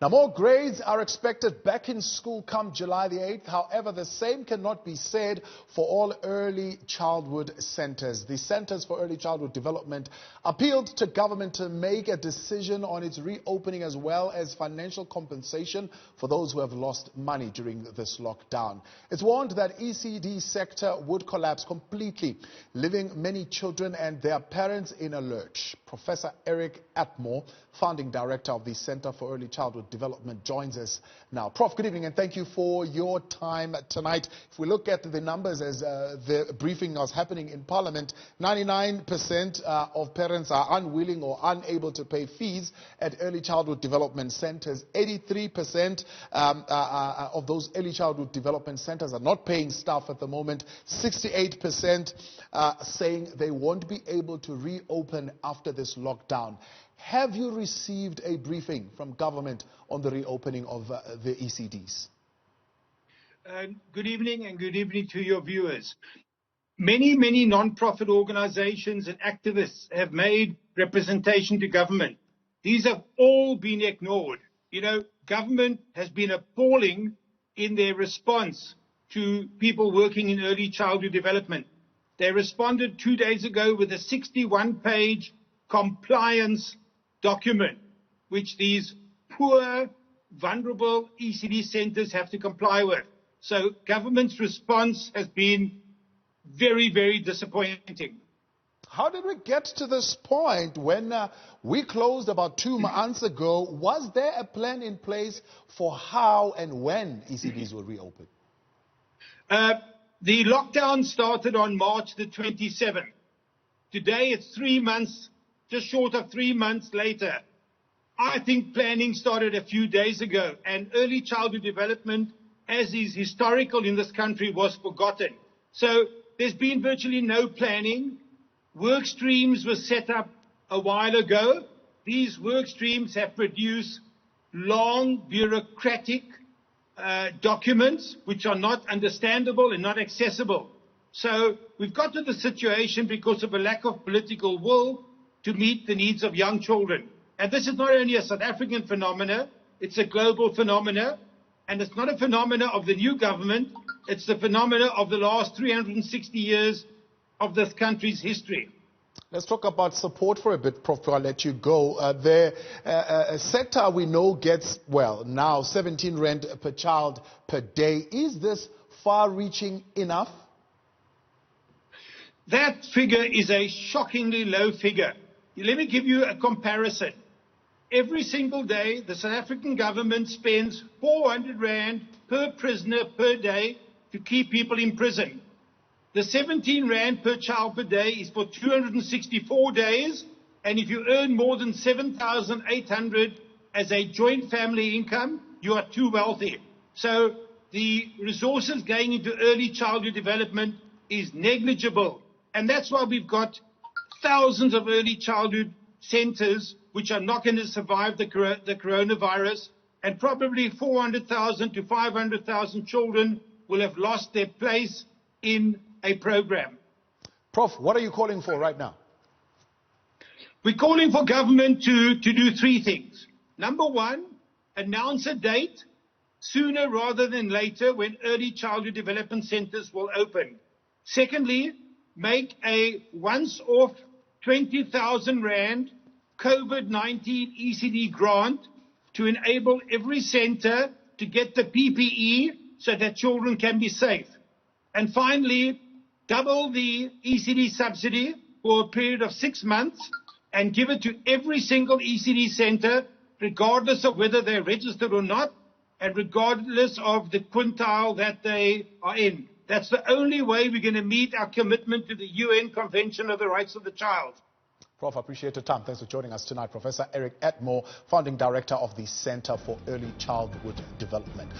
Now, more grades are expected back in school come July the 8th. However, the same cannot be said for all early childhood centers. The Centers for Early Childhood Development appealed to government to make a decision on its reopening as well as financial compensation for those who have lost money during this lockdown. It's warned that ECD sector would collapse completely, leaving many children and their parents in a lurch. Professor Eric Atmore, founding director of the Center for Early Childhood Development, joins us now. Prof, good evening and thank you for your time tonight. If we look at the numbers as the briefing was happening in Parliament, 99% of parents are unwilling or unable to pay fees at early childhood development centers. 83% of those early childhood development centers are not paying staff at the moment. 68% saying they won't be able to reopen after this lockdown. Have you received a briefing from government on the reopening of the ECDs? Good evening and good evening to your viewers. Many non-profit organizations and activists have made representation to government. These have all been ignored. You know, government has been appalling in their response to people working in early childhood development. They responded 2 days ago with a 61-page compliance document, which these poor, vulnerable ECD centers have to comply with. So government's response has been very disappointing. How did we get to this point when we closed about 2 months ago? Was there a plan in place for how and when ECDs will reopen? The lockdown started on March the 27th. Today it's 3 months, just short of 3 months later. I think planning started a few days ago, and early childhood development, as is historical in this country, was forgotten. So there's been virtually no planning. Work streams were set up a while ago. These work streams have produced long, bureaucratic documents which are not understandable and not accessible. So we've got to the situation because of a lack of political will to meet the needs of young children. And this is not only a South African phenomena, it's a global phenomena. And it's not a phenomena of the new government, it's the phenomena of the last 360 years of this country's history. Let's talk about support for a bit, Prof, before I let you go. The sector we know gets, well, now 17 rand per child per day. Is this far-reaching enough? That figure is a shockingly low figure. Let me give you a comparison. Every single day, the South African government spends 400 rand per prisoner per day to keep people in prison. The 17 rand per child per day is for 264 days, and if you earn more than 7,800 as a joint family income, you are too wealthy. So the resources going into early childhood development is negligible, and that's why we've got thousands of early childhood centers which are not going to survive the coronavirus, and probably 400,000 to 500,000 children will have lost their place in a program. Prof, what are you calling for right now? We're calling for government to do 3 things. Number 1, announce a date sooner rather than later when early childhood development centers will open. Secondly, make a once-off 20,000 rand COVID-19 ECD grant to enable every center to get the PPE so that children can be safe. And finally, double the ECD subsidy for a period of 6 months and give it to every single ECD center, regardless of whether they're registered or not, and regardless of the quintile that they are in. That's the only way we're going to meet our commitment to the UN Convention of the Rights of the Child. Prof, I appreciate your time. Thanks for joining us tonight. Professor Eric Atmore, founding director of the Center for Early Childhood Development.